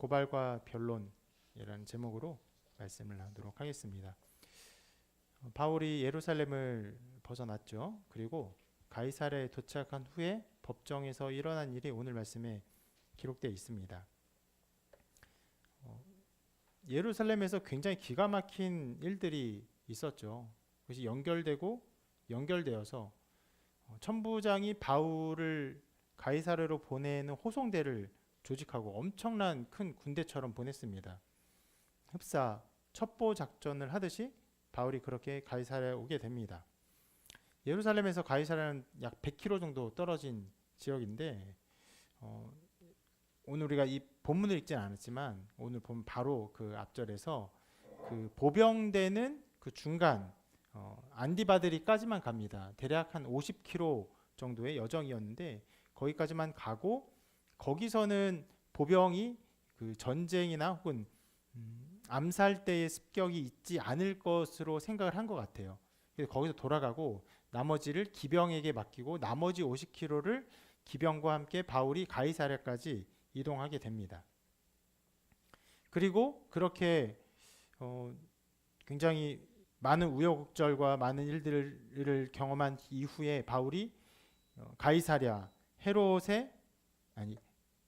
고발과 변론이라는 제목으로 말씀을 나누도록 하겠습니다. 바울이 예루살렘을 벗어났죠. 그리고 가이사랴에 도착한 후에 법정에서 일어난 일이 오늘 말씀에 기록되어 있습니다. 예루살렘에서 굉장히 기가 막힌 일들이 있었죠. 그것이 연결되어서 천부장이 바울을 가이사랴로 보내는 호송대를 조직하고 엄청난 큰 군대처럼 보냈습니다. 흡사 첩보 작전을 하듯이 바울이 그렇게 가이사랴에 오게 됩니다. 예루살렘에서 가이사랴는 약 100km 정도 떨어진 지역인데 오늘 우리가 이 본문을 읽지는 않았지만 오늘 보면 바로 그 앞절에서 그 보병대는 그 중간 안디바드리까지만 갑니다. 대략 한 50km 정도의 여정이었는데 거기까지만 가고 거기서는 보병이 그 전쟁이나 혹은 암살 때의 습격이 있지 않을 것으로 생각을 한 것 같아요. 그래서 거기서 돌아가고 나머지를 기병에게 맡기고 나머지 50km를 기병과 함께 바울이 가이사랴까지 이동하게 됩니다. 그리고 그렇게 굉장히 많은 우여곡절과 많은 일들을 경험한 이후에 바울이 가이사랴 헤롯의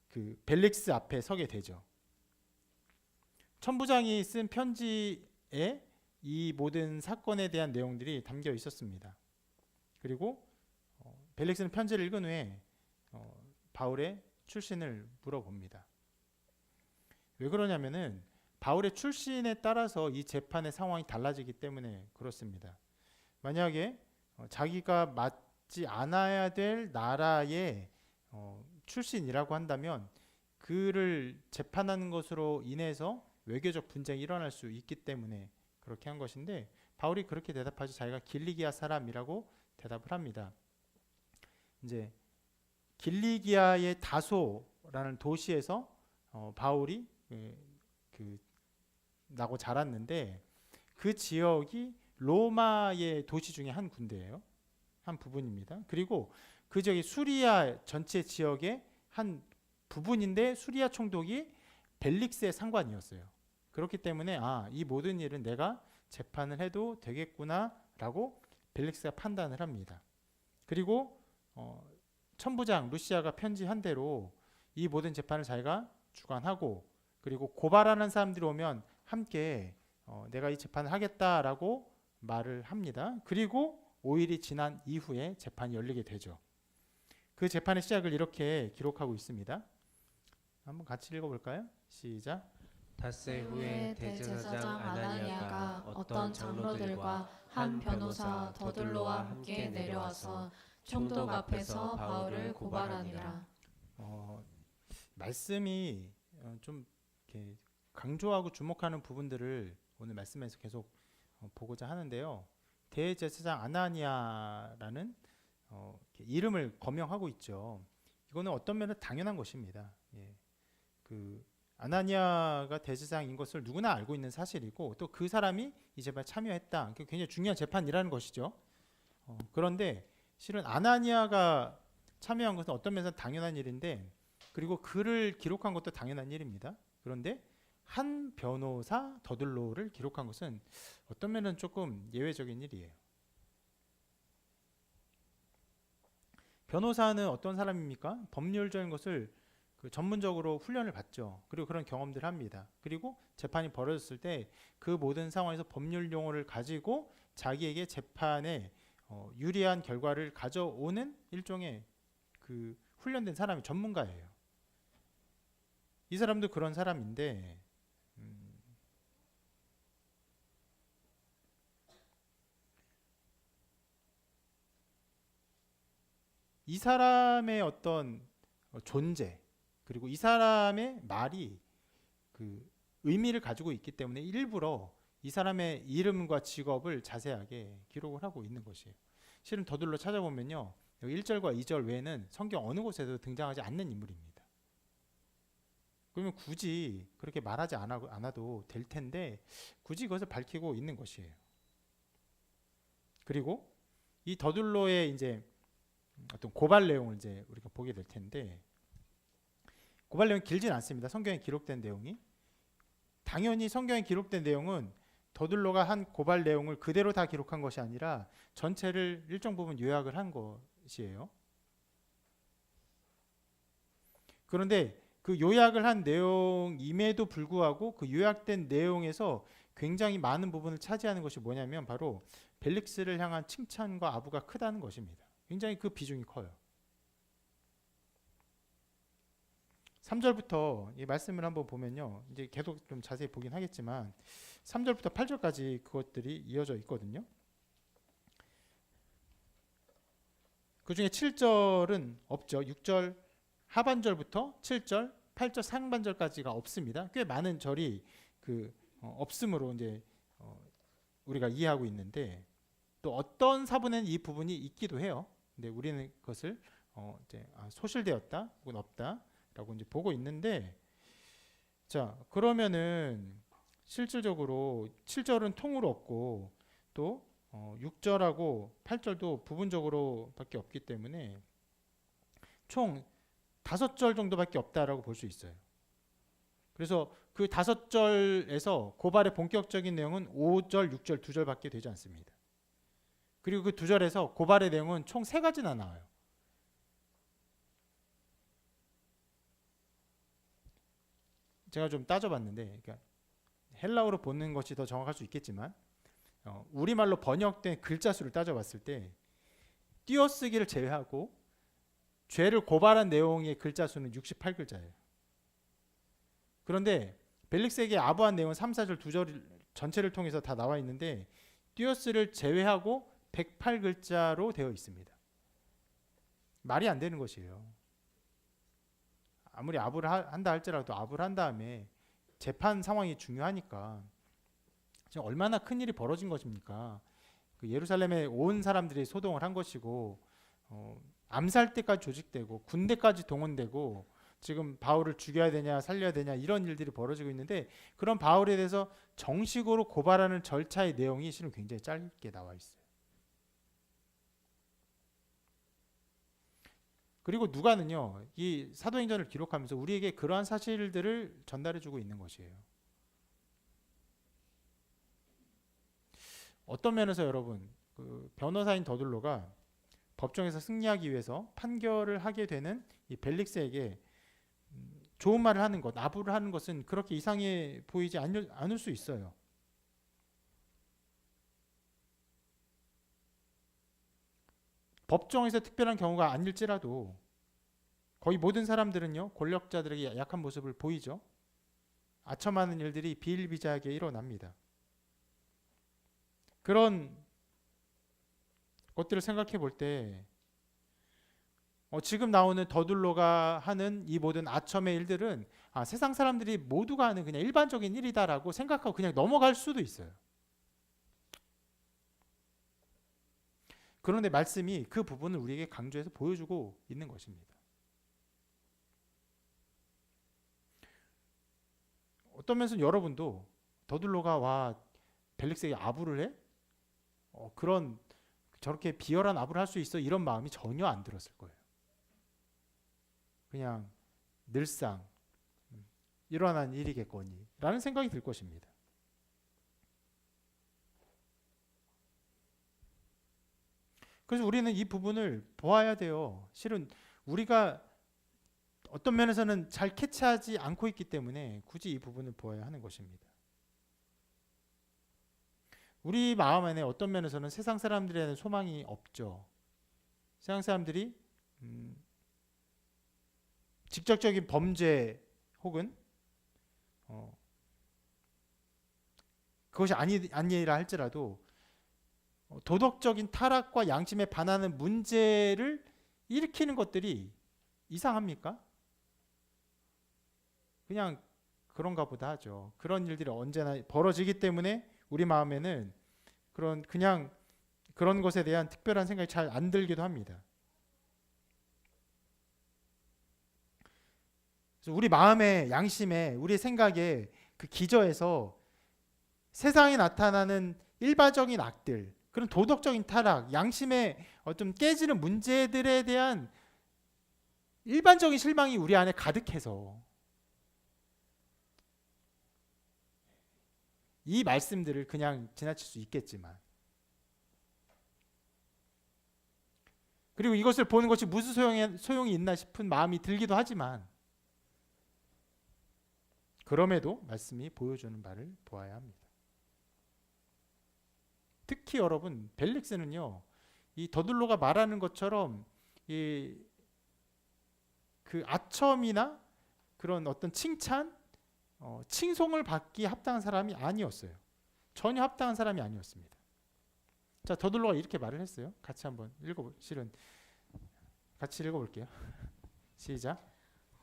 그 벨릭스 앞에 서게 되죠. 천부장이 쓴 편지에 이 모든 사건에 대한 내용들이 담겨 있었습니다. 그리고 벨릭스는 편지를 읽은 후에 바울의 출신을 물어봅니다. 왜 그러냐면은 바울의 출신에 따라서 이 재판의 상황이 달라지기 때문에 그렇습니다. 만약에 자기가 맞지 않아야 될 나라의 출신이라고 한다면 그를 재판하는 것으로 인해서 외교적 분쟁이 일어날 수 있기 때문에 그렇게 한 것인데 바울이 그렇게 대답하지 자기가 길리기아 사람이라고 대답을 합니다. 이제 길리기아의 다소라는 도시에서 바울이 나고 자랐는데 그 지역이 로마의 도시 중에 한 군데예요. 한 부분입니다. 그리고 그 지역이 수리아 전체 지역의 한 부분인데 수리아 총독이 벨릭스의 상관이었어요. 그렇기 때문에 이 모든 일은 내가 재판을 해도 되겠구나라고 벨릭스가 판단을 합니다. 그리고 천부장 루시아가 편지한 대로 이 모든 재판을 자기가 주관하고 그리고 고발하는 사람들이 오면 함께 내가 이 재판을 하겠다라고 말을 합니다. 그리고 5일이 지난 이후에 재판이 열리게 되죠. 그 재판의 시작을 이렇게 기록하고 있습니다. 한번 같이 읽어볼까요? 시작. 닷새 후에 대제사장 아나니아가 어떤 장로들과 한 변호사 더들로와 함께 내려와서 총독 앞에서 바울을 고발하니라. 말씀이 좀 이렇게 강조하고 주목하는 부분들을 오늘 말씀에서 계속 보고자 하는데요. 대제사장 아나니아라는 이름을 거명하고 있죠. 이거는 어떤 면은 당연한 것입니다. 그 아나니아가 대제사장인 것을 누구나 알고 있는 사실이고 또 그 사람이 이 재판에 참여했다. 굉장히 중요한 재판이라는 것이죠. 그런데 실은 아나니아가 참여한 것은 어떤 면에서 당연한 일인데 그리고 글을 기록한 것도 당연한 일입니다. 그런데 한 변호사 더들로를 기록한 것은 어떤 면은 조금 예외적인 일이에요. 변호사는 어떤 사람입니까? 법률적인 것을 전문적으로 훈련을 받죠. 그리고 그런 경험들을 합니다. 그리고 재판이 벌어졌을 때 그 모든 상황에서 법률 용어를 가지고 자기에게 재판에 유리한 결과를 가져오는 일종의 그 훈련된 사람이 전문가예요. 이 사람도 그런 사람인데 이 사람의 어떤 존재 그리고 이 사람의 말이 그 의미를 가지고 있기 때문에 일부러 이 사람의 이름과 직업을 자세하게 기록을 하고 있는 것이에요. 실은 더들로 찾아보면요. 여기 1절과 2절 외에는 성경 어느 곳에도 등장하지 않는 인물입니다. 그러면 굳이 그렇게 말하지 않아도 될 텐데 굳이 그것을 밝히고 있는 것이에요. 그리고 이 더들로의 이제 어떤 고발 내용을 이제 우리가 보게 될 텐데 고발 내용이 길진 않습니다. 성경에 기록된 내용이. 당연히 성경에 기록된 내용은 더둘로가 한 고발 내용을 그대로 다 기록한 것이 아니라 전체를 일정 부분 요약을 한 것이에요. 그런데 그 요약을 한 내용임에도 불구하고 그 요약된 내용에서 굉장히 많은 부분을 차지하는 것이 뭐냐면 바로 벨릭스를 향한 칭찬과 아부가 크다는 것입니다. 굉장히 그 비중이 커요. 3절부터 이 말씀을 한번 보면요. 이제 계속 좀 자세히 보긴 하겠지만 3절부터 8절까지 그것들이 이어져 있거든요. 그 중에 7절은 없죠. 6절 하반절부터 7절, 8절 상반절까지가 없습니다. 꽤 많은 절이 없음으로 이제 우리가 이해하고 있는데 또 어떤 사본에는 이 부분이 있기도 해요. 근데 우리는 그것을 이제 소실되었다 혹은 없다라고 이제 보고 있는데 자 그러면은 실질적으로 7절은 통으로 없고 또 6절하고 8절도 부분적으로밖에 없기 때문에 총 5절 정도밖에 없다라고 볼 수 있어요. 그래서 그 5절에서 고발의 본격적인 내용은 5절, 6절, 2절밖에 되지 않습니다. 그리고 그 2절에서 고발의 내용은 총 3가지나 나와요. 제가 좀 따져봤는데 그러니까 헬라어로 보는 것이 더 정확할 수 있겠지만 우리말로 번역된 글자 수를 따져봤을 때 띄어쓰기를 제외하고 죄를 고발한 내용의 글자 수는 68글자예요. 그런데 벨릭스에게 아부한 내용은 3, 4절, 2절 전체를 통해서 다 나와 있는데 띄어스를 제외하고 108글자로 되어 있습니다. 말이 안 되는 것이에요. 아무리 아부를 한다 할지라도 아부를 한 다음에 재판 상황이 중요하니까 지금 얼마나 큰 일이 벌어진 것입니까? 그 예루살렘에 온 사람들이 소동을 한 것이고 암살 때까지 조직되고 군대까지 동원되고 지금 바울을 죽여야 되냐 살려야 되냐 이런 일들이 벌어지고 있는데 그런 바울에 대해서 정식으로 고발하는 절차의 내용이 실은 굉장히 짧게 나와 있어요. 그리고 누가는요 이 사도행전을 기록하면서 우리에게 그러한 사실들을 전달해주고 있는 것이에요. 어떤 면에서 여러분 그 변호사인 더둘로가 법정에서 승리하기 위해서 판결을 하게 되는 이 벨릭스에게 좋은 말을 하는 것, 아부를 하는 것은 그렇게 이상해 보이지 않을 수 있어요. 법정에서 특별한 경우가 아닐지라도 거의 모든 사람들은요 권력자들에게 약한 모습을 보이죠. 아첨하는 일들이 비일비재하게 일어납니다. 그런 것들을 생각해 볼 때 지금 나오는 더둘로가 하는 이 모든 아첨의 일들은 세상 사람들이 모두가 하는 그냥 일반적인 일이다라고 생각하고 그냥 넘어갈 수도 있어요. 그런데 말씀이 그 부분을 우리에게 강조해서 보여주고 있는 것입니다. 어떤 면에서 여러분도 더둘로가 와 벨릭스에게 아부를 해? 그런 저렇게 비열한 아부를 할 수 있어? 이런 마음이 전혀 안 들었을 거예요. 그냥 늘상 일어난 일이겠거니 라는 생각이 들 것입니다. 그래서 우리는 이 부분을 보아야 돼요. 실은 우리가 어떤 면에서는 잘 캐치하지 않고 있기 때문에 굳이 이 부분을 보아야 하는 것입니다. 우리 마음 안에 어떤 면에서는 세상 사람들에는 소망이 없죠. 세상 사람들이 직접적인 범죄 혹은 그것이 아니라 할지라도 도덕적인 타락과 양심에 반하는 문제를 일으키는 것들이 이상합니까? 그냥 그런가 보다 하죠. 그런 일들이 언제나 벌어지기 때문에 우리 마음에는 그런 것에 대한 특별한 생각이 잘 안 들기도 합니다. 그래서 우리 마음에 양심에 우리의 생각에 그 기저에서 세상에 나타나는 일반적인 악들, 그런 도덕적인 타락, 양심에 어떤 깨지는 문제들에 대한 일반적인 실망이 우리 안에 가득해서 이 말씀들을 그냥 지나칠 수 있겠지만, 그리고 이것을 보는 것이 무슨 소용이 있나 싶은 마음이 들기도 하지만, 그럼에도 말씀이 보여주는 바를 보아야 합니다. 특히 여러분, 벨릭스는요, 이 더둘로가 말하는 것처럼 그 아첨이나 그런 어떤 칭찬, 칭송을 받기 합당한 사람이 아니었어요. 전혀 합당한 사람이 아니었습니다. 자, 더둘로가 이렇게 말을 했어요. 같이 한번 같이 읽어볼게요. 시작.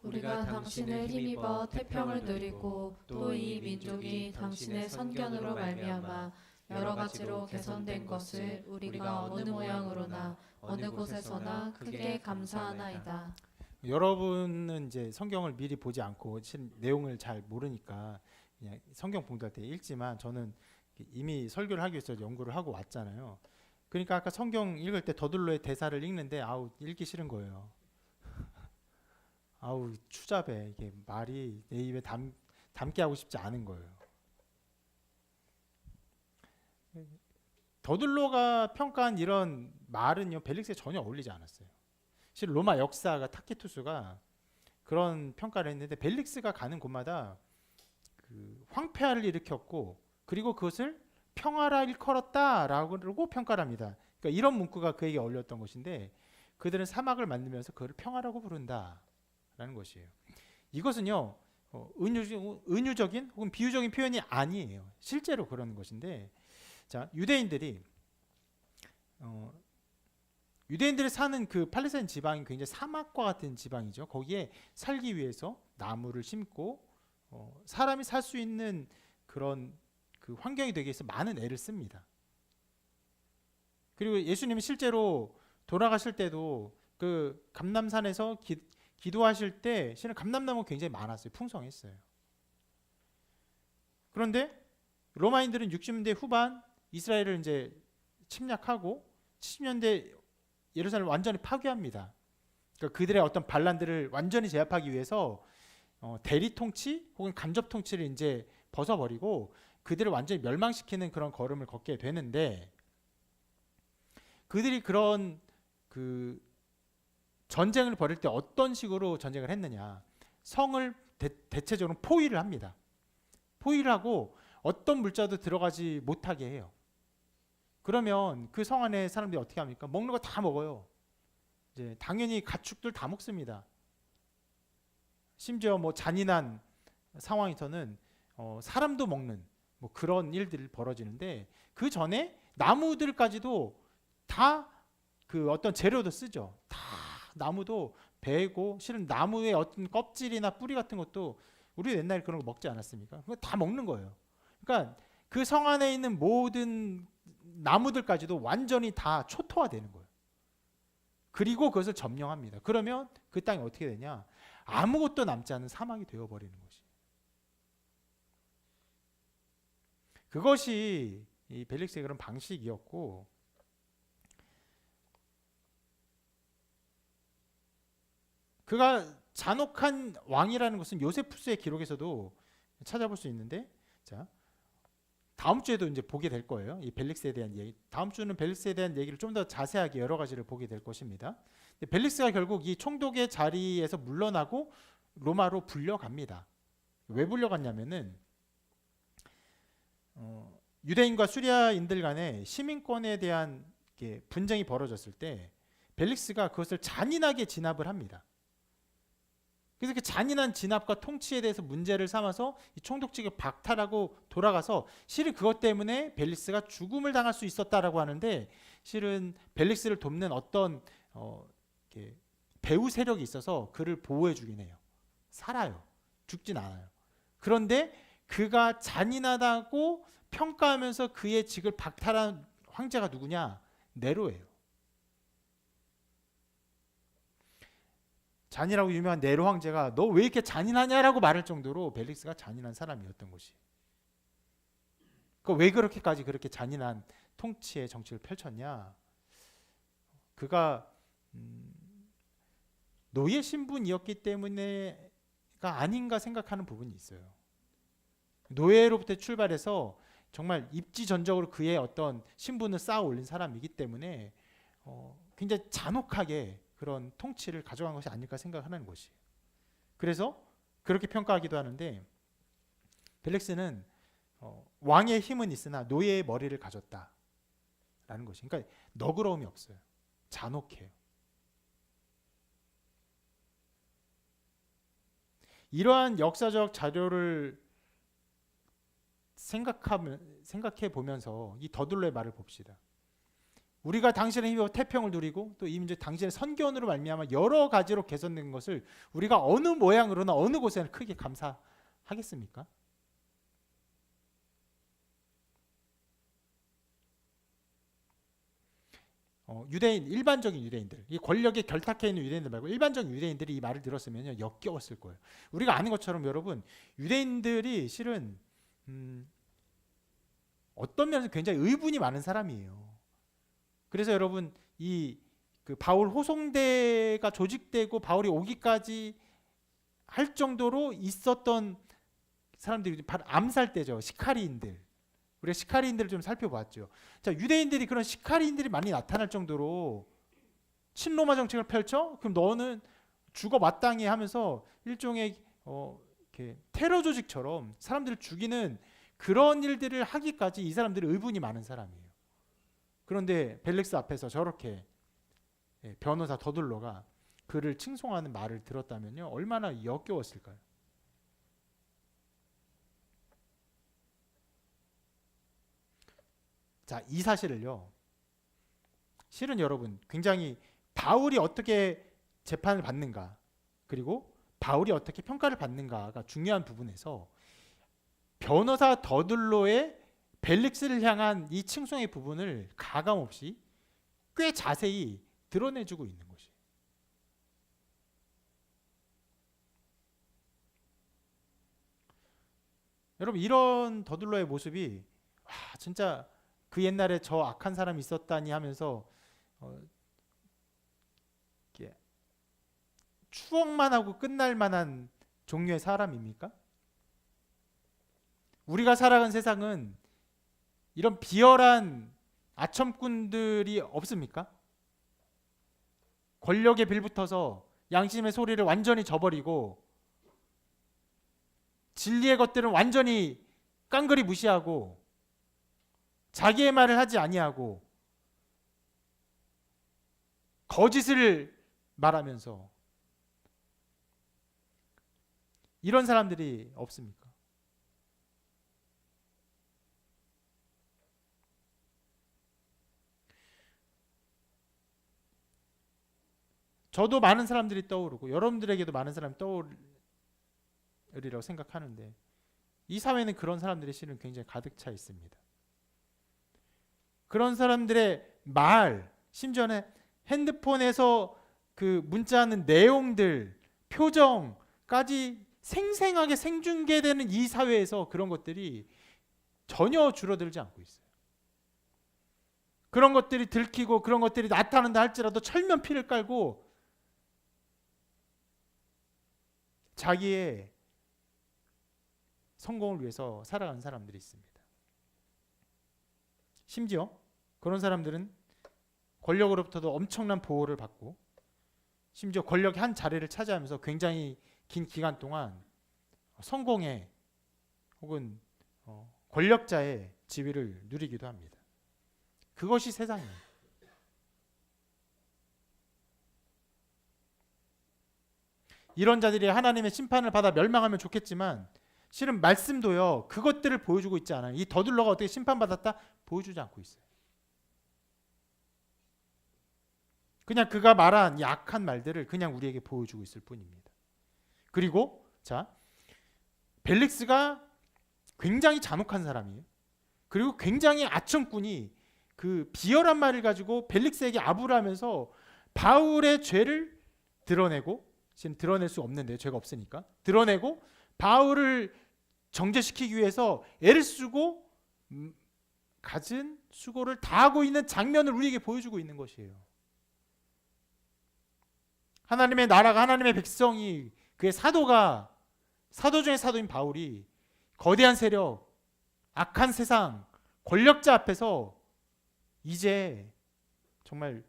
우리가 당신을 힘입어 태평을 누리고 또 이 민족이 당신의 선견으로 말미암아 여러 가지로 개선된 것을 우리가 어느 모양으로나 어느 곳에서나 크게 감사하나이다. 여러분은 이제 성경을 미리 보지 않고 내용을 잘 모르니까 그냥 성경 봉독할 때 읽지만, 저는 이미 설교를 하기 위해서 연구를 하고 왔잖아요. 그러니까 아까 성경 읽을 때 더둘로의 대사를 읽는데 읽기 싫은 거예요. 추잡해. 이게 말이 내 입에 담게 하고 싶지 않은 거예요. 더둘로가 평가한 이런 말은요, 벨릭스에 전혀 어울리지 않았어요. 실은 로마 역사가 타키투스가 그런 평가를 했는데, 벨릭스가 가는 곳마다 그 황폐화를 일으켰고, 그리고 그것을 평화라 일컬었다라고 평가를 합니다. 그러니까 이런 문구가 그에게 어울렸던 것인데, 그들은 사막을 만들면서 그를 평화라고 부른다라는 것이에요. 이것은요, 은유적인 혹은 비유적인 표현이 아니에요. 실제로 그런 것인데, 자, 유대인들이 사는 그 팔레스타인 지방이 굉장히 사막과 같은 지방이죠. 거기에 살기 위해서 나무를 심고 사람이 살 수 있는 그런 그 환경이 되기 위해서 많은 애를 씁니다. 그리고 예수님이 실제로 돌아가실 때도 그 감람산에서 기도하실 때 실은 감람나무 굉장히 많았어요. 풍성했어요. 그런데 로마인들은 60년대 후반 이스라엘을 이제 침략하고 70년대 예루살렘을 완전히 파괴합니다. 그러니까 그들의 어떤 반란들을 완전히 제압하기 위해서 대리 통치 혹은 간접 통치를 이제 벗어버리고 그들을 완전히 멸망시키는 그런 걸음을 걷게 되는데, 그들이 그런 그 전쟁을 벌일 때 어떤 식으로 전쟁을 했느냐, 성을 대체적으로 포위를 합니다. 포위를 하고 어떤 물자도 들어가지 못하게 해요. 그러면 그 성 안에 사람들이 어떻게 합니까? 먹는 거 다 먹어요. 이제 당연히 가축들 다 먹습니다. 심지어 뭐 잔인한 상황에서는 사람도 먹는 뭐 그런 일들이 벌어지는데, 그 전에 나무들까지도 다 그 어떤 재료도 쓰죠. 다 나무도 베고, 실은 나무의 어떤 껍질이나 뿌리 같은 것도 우리 옛날에 그런 거 먹지 않았습니까? 그거 다 먹는 거예요. 그러니까 그 성 안에 있는 모든 나무들까지도 완전히 다 초토화되는 거예요. 그리고 그것을 점령합니다. 그러면 그 땅이 어떻게 되냐? 아무것도 남지 않은 사막이 되어버리는 것이. 그것이 이 벨릭스의 그런 방식이었고, 그가 잔혹한 왕이라는 것은 요세푸스의 기록에서도 찾아볼 수 있는데, 자, 다음 주에도 이제 보게 될 거예요. 이 벨릭스에 대한 얘기. 다음 주는 벨릭스에 대한 얘기를 좀 더 자세하게 여러 가지를 보게 될 것입니다. 벨릭스가 결국 이 총독의 자리에서 물러나고 로마로 불려갑니다. 왜 불려갔냐면은 유대인과 수리아인들 간의 시민권에 대한 분쟁이 벌어졌을 때 벨릭스가 그것을 잔인하게 진압을 합니다. 그래서 그 잔인한 진압과 통치에 대해서 문제를 삼아서 이 총독직을 박탈하고 돌아가서, 실은 그것 때문에 벨릭스가 죽음을 당할 수 있었다라고 하는데, 실은 벨릭스를 돕는 어떤 배후 세력이 있어서 그를 보호해 주긴 해요. 살아요. 죽진 않아요. 그런데 그가 잔인하다고 평가하면서 그의 직을 박탈한 황제가 누구냐? 네로예요. 잔이라고 유명한 네로 황제가 너 왜 이렇게 잔인하냐라고 말할 정도로 벨릭스가 잔인한 사람이었던 것이. 왜 그렇게까지 그렇게 잔인한 통치의 정치를 펼쳤냐? 그가 노예 신분이었기 때문에가 아닌가 생각하는 부분이 있어요. 노예로부터 출발해서 정말 입지전적으로 그의 어떤 신분을 쌓아 올린 사람이기 때문에 굉장히 잔혹하게 그런 통치를 가져간 것이 아닐까 생각하는 것이에요. 그래서 그렇게 평가하기도 하는데 벨릭스는 왕의 힘은 있으나 노예의 머리를 가졌다라는 것이. 그러니까 너그러움이 없어요. 잔혹해요. 이러한 역사적 자료를 생각해 보면서 이 더둘로의 말을 봅시다. 우리가 당신의 힘으로 태평을 누리고 또 이 민족 당신의 선견으로 말미암아 여러 가지로 개선된 것을 우리가 어느 모양으로나 어느 곳에나 크게 감사하겠습니까? 유대인, 일반적인 유대인들, 이 권력에 결탁해 있는 유대인들 말고 일반적인 유대인들이 이 말을 들었으면 역겨웠을 거예요. 우리가 아는 것처럼 여러분, 유대인들이 실은 어떤 면에서 굉장히 의분이 많은 사람이에요. 그래서 여러분 그 바울 호송대가 조직되고 바울이 오기까지 할 정도로 있었던 사람들이 바로 암살대죠. 시카리인들. 우리가 시카리인들을 좀 살펴봤죠. 자, 유대인들이 그런 시카리인들이 많이 나타날 정도로 친로마 정책을 펼쳐? 그럼 너는 죽어 마땅히 하면서 일종의 이렇게 테러 조직처럼 사람들을 죽이는 그런 일들을 하기까지 이 사람들이 의분이 많은 사람이에요. 그런데 벨릭스 앞에서 저렇게 변호사 더둘로가 그를 칭송하는 말을 들었다면요, 얼마나 역겨웠을까요? 자, 이 사실을요, 실은 여러분 굉장히 바울이 어떻게 재판을 받는가, 그리고 바울이 어떻게 평가를 받는가가 중요한 부분에서 변호사 더둘로의 벨릭스를 향한 이 칭송의 부분을 가감없이 꽤 자세히 드러내주고 있는 것이에요. 여러분, 이런 더둘로의 모습이 진짜 그 옛날에 저 악한 사람이 있었다니 하면서 추억만 하고 끝날 만한 종류의 사람입니까? 우리가 살아간 세상은 이런 비열한 아첨꾼들이 없습니까? 권력에 빌붙어서 양심의 소리를 완전히 저버리고 진리의 것들은 완전히 깡그리 무시하고 자기의 말을 하지 아니하고 거짓을 말하면서 이런 사람들이 없습니까? 저도 많은 사람들이 떠오르고 여러분들에게도 많은 사람이 떠오르리라고 생각하는데 이 사회는 그런 사람들이 실은 굉장히 가득 차 있습니다. 그런 사람들의 말, 심지어는 핸드폰에서 그 문자하는 내용들, 표정까지 생생하게 생중계되는 이 사회에서 그런 것들이 전혀 줄어들지 않고 있어요. 그런 것들이 들키고 그런 것들이 나타난다 할지라도 철면 피를 깔고 자기의 성공을 위해서 살아가는 사람들이 있습니다. 심지어 그런 사람들은 권력으로부터도 엄청난 보호를 받고 심지어 권력의 한 자리를 차지하면서 굉장히 긴 기간 동안 성공의 혹은 권력자의 지위를 누리기도 합니다. 그것이 세상이에요. 이런 자들이 하나님의 심판을 받아 멸망하면 좋겠지만 실은 말씀도요 그것들을 보여주고 있지 않아요. 이 더둘러가 어떻게 심판받았다 보여주지 않고 있어요. 그냥 그가 말한 이 악한 말들을 그냥 우리에게 보여주고 있을 뿐입니다. 그리고 자, 벨릭스가 굉장히 잔혹한 사람이에요. 그리고 굉장히 아첨꾼이 그 비열한 말을 가지고 벨릭스에게 아부를 하면서 바울의 죄를 드러내고, 지금 드러낼 수 없는데 죄가 없으니까 드러내고 바울을 정죄시키기 위해서 애를 쓰고 갖은 수고를 다하고 있는 장면을 우리에게 보여주고 있는 것이에요. 하나님의 나라가, 하나님의 백성이, 그의 사도가, 사도 중에 사도인 바울이 거대한 세력, 악한 세상, 권력자 앞에서 이제 정말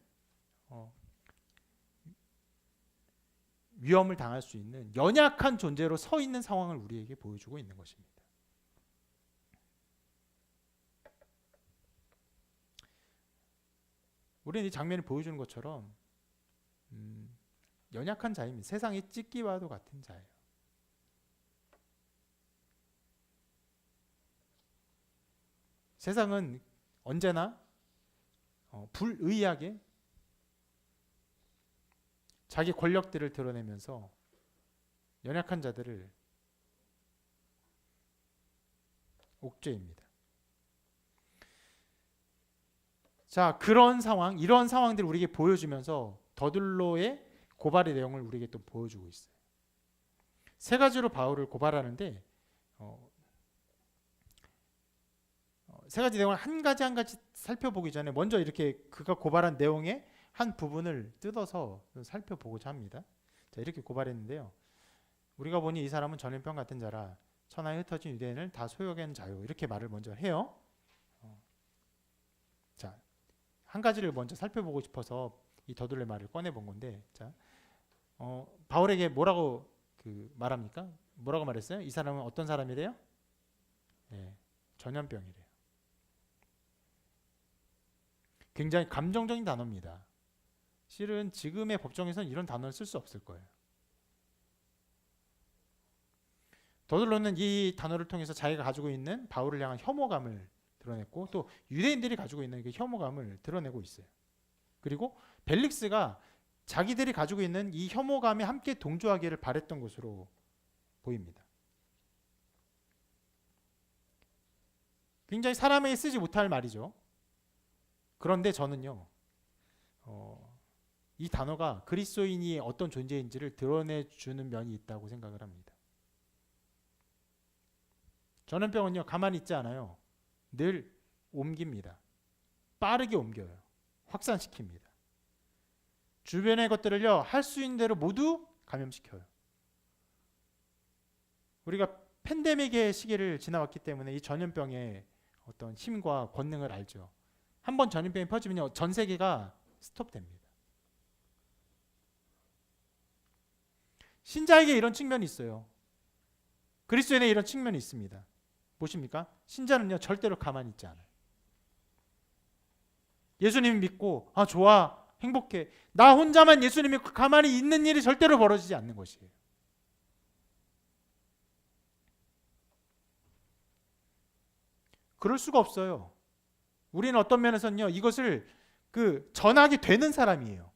위험을 당할 수 있는 연약한 존재로 서 있는 상황을 우리에게 보여주고 있는 것입니다. 우리는 이 장면을 보여주는 것처럼 연약한 자입니다. 세상의 찢기와도 같은 자예요. 세상은 언제나 불의하게 자기 권력들을 드러내면서 연약한 자들을 옥죄입니다. 자, 그런 상황, 이런 상황들을 우리에게 보여주면서 더들로의 고발의 내용을 우리에게 또 보여주고 있어요. 세 가지로 바울을 고발하는데 세 가지 내용을 한 가지 한 가지 살펴보기 전에 먼저 이렇게 그가 고발한 내용의 한 부분을 뜯어서 살펴보고자 합니다. 자, 이렇게 고발했는데요. 우리가 보니 이 사람은 전염병 같은 자라 천하에 흩어진 유대인을 다 소유하는 자요. 이렇게 말을 먼저 해요. 자, 한 가지를 먼저 살펴보고 싶어서 이 더둘레 말을 꺼내본 건데, 자, 바울에게 뭐라고 말합니까? 뭐라고 말했어요? 이 사람은 어떤 사람이래요? 네, 전염병이래요. 굉장히 감정적인 단어입니다. 실은 지금의 법정에서는 이런 단어를 쓸 수 없을 거예요. 더들로는 이 단어를 통해서 자기가 가지고 있는 바울을 향한 혐오감을 드러냈고 또 유대인들이 가지고 있는 그 혐오감을 드러내고 있어요. 그리고 벨릭스가 자기들이 가지고 있는 이 혐오감에 함께 동조하기를 바랬던 것으로 보입니다. 굉장히 사람에게 쓰지 못할 말이죠. 그런데 저는요, 이 단어가 그리스도인이 어떤 존재인지를 드러내주는 면이 있다고 생각을 합니다. 전염병은요, 가만히 있지 않아요. 늘 옮깁니다. 빠르게 옮겨요. 확산시킵니다. 주변의 것들을요, 할 수 있는 대로 모두 감염시켜요. 우리가 팬데믹의 시기를 지나왔기 때문에 이 전염병의 어떤 힘과 권능을 알죠. 한번 전염병이 퍼지면요, 전 세계가 스톱됩니다. 신자에게 이런 측면이 있어요. 그리스도인에 이런 측면이 있습니다. 보십니까? 신자는요, 절대로 가만히 있지 않아요. 예수님 믿고 좋아, 행복해. 나 혼자만 예수님 믿고 가만히 있는 일이 절대로 벌어지지 않는 것이에요. 그럴 수가 없어요. 우리는 어떤 면에서는요, 이것을 전하게 되는 사람이에요.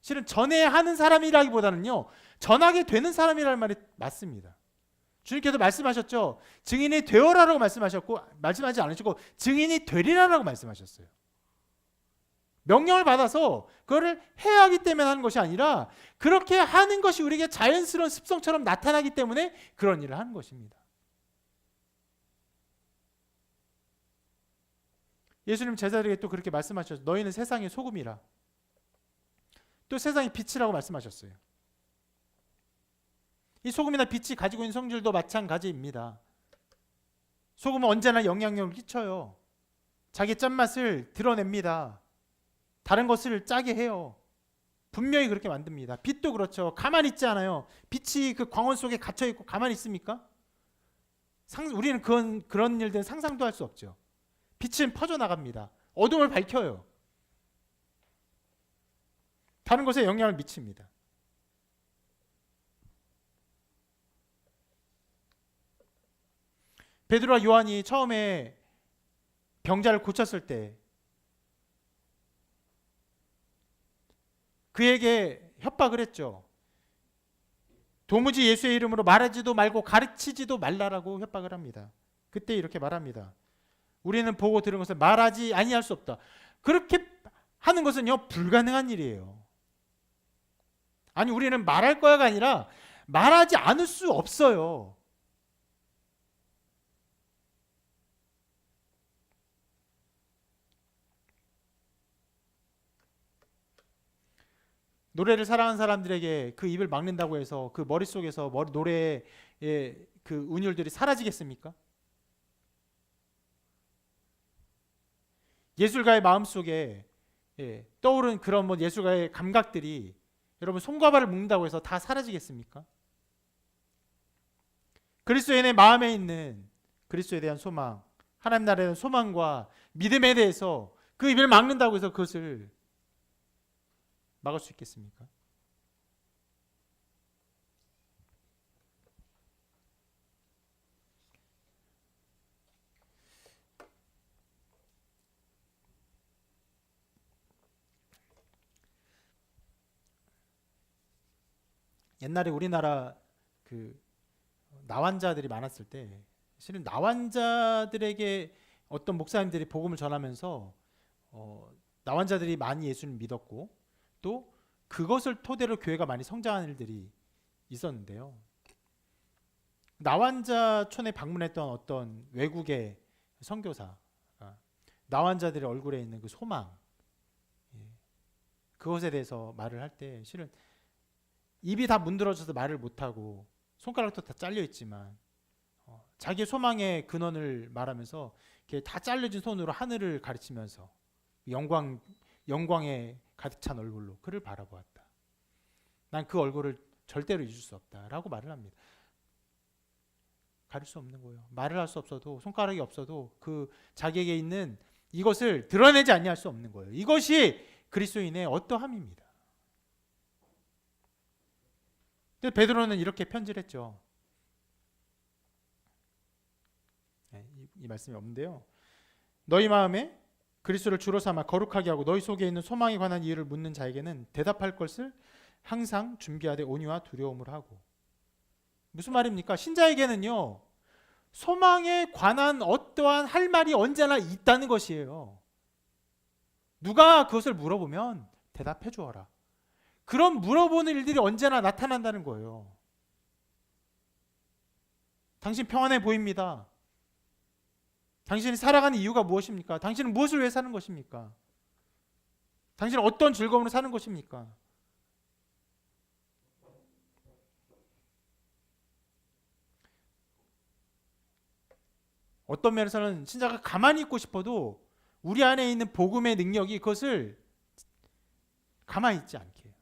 실은 전해야 하는 사람이라기보다는요, 전하게 되는 사람이라는 말이 맞습니다. 주님께서 말씀하셨죠. 증인이 되어라라고 말씀하지 않으시고 증인이 되리라라고 말씀하셨어요. 명령을 받아서 그거를 해야 하기 때문에 하는 것이 아니라 그렇게 하는 것이 우리에게 자연스러운 습성처럼 나타나기 때문에 그런 일을 하는 것입니다. 예수님 제자들에게 또 그렇게 말씀하셨죠. 너희는 세상의 소금이라. 또 세상의 빛이라고 말씀하셨어요. 이 소금이나 빛이 가지고 있는 성질도 마찬가지입니다. 소금은 언제나 영향력을 끼쳐요. 자기 짠맛을 드러냅니다. 다른 것을 짜게 해요. 분명히 그렇게 만듭니다. 빛도 그렇죠. 가만히 있지 않아요. 빛이 그 광원 속에 갇혀 있고 가만히 있습니까? 우리는 그런 일들은 상상도 할 수 없죠. 빛은 퍼져나갑니다. 어둠을 밝혀요. 다른 것에 영향을 미칩니다. 베드로와 요한이 처음에 병자를 고쳤을 때 그에게 협박을 했죠. 도무지 예수의 이름으로 말하지도 말고 가르치지도 말라라고 협박을 합니다. 그때 이렇게 말합니다. 우리는 보고 들은 것을 말하지 아니할 수 없다. 그렇게 하는 것은요, 불가능한 일이에요. 아니, 우리는 말할 거야가 아니라 말하지 않을 수 없어요. 노래를 사랑하는 사람들에게 그 입을 막는다고 해서 그 머릿속에서 노래의 그 운율들이 사라지겠습니까? 예술가의 마음속에 떠오른 그런 뭐 예술가의 감각들이 여러분 손과 발을 묶는다고 해서 다 사라지겠습니까? 그리스도인의 마음에 있는 그리스도에 대한 소망, 하나님 나라에 대한 소망과 믿음에 대해서 그 입을 막는다고 해서 그것을 막을 수 있겠습니까? 옛날에 우리나라 그 나환자들이 많았을 때 실은 나환자들에게 어떤 목사님들이 복음을 전하면서 나환자들이 많이 예수를 믿었고 또 그것을 토대로 교회가 많이 성장한 일들이 있었는데요. 나환자촌에 방문했던 어떤 외국의 선교사, 나환자들의 얼굴에 있는 그 소망, 그것에 대해서 말을 할 때 실은 입이 다 문드러져서 말을 못하고 손가락도 다 잘려 있지만 자기의 소망의 근원을 말하면서 이렇게 다 잘려진 손으로 하늘을 가리치면서 영광에 가득 찬 얼굴로 그를 바라보았다. 난 그 얼굴을 절대로 잊을 수 없다라고 말을 합니다. 가릴 수 없는 거예요. 말을 할 수 없어도 손가락이 없어도 그 자기에게 있는 이것을 드러내지 아니할 수 없는 거예요. 이것이 그리스도인의 어떠함입니다. 근데 베드로는 이렇게 편지를 했죠. 이 말씀이 없는데요. 너희 마음에 그리스도를 주로 삼아 거룩하게 하고 너희 속에 있는 소망에 관한 이유를 묻는 자에게는 대답할 것을 항상 준비하되 온유와 두려움을 하고. 무슨 말입니까? 신자에게는요. 소망에 관한 어떠한 할 말이 언제나 있다는 것이에요. 누가 그것을 물어보면 대답해 주어라. 그런 물어보는 일들이 언제나 나타난다는 거예요. 당신 평안해 보입니다. 당신이 살아가는 이유가 무엇입니까? 당신은 무엇을 위해 사는 것입니까? 당신은 어떤 즐거움으로 사는 것입니까? 어떤 면에서는 신자가 가만히 있고 싶어도 우리 안에 있는 복음의 능력이 그것을 가만히 있지 않게 해요.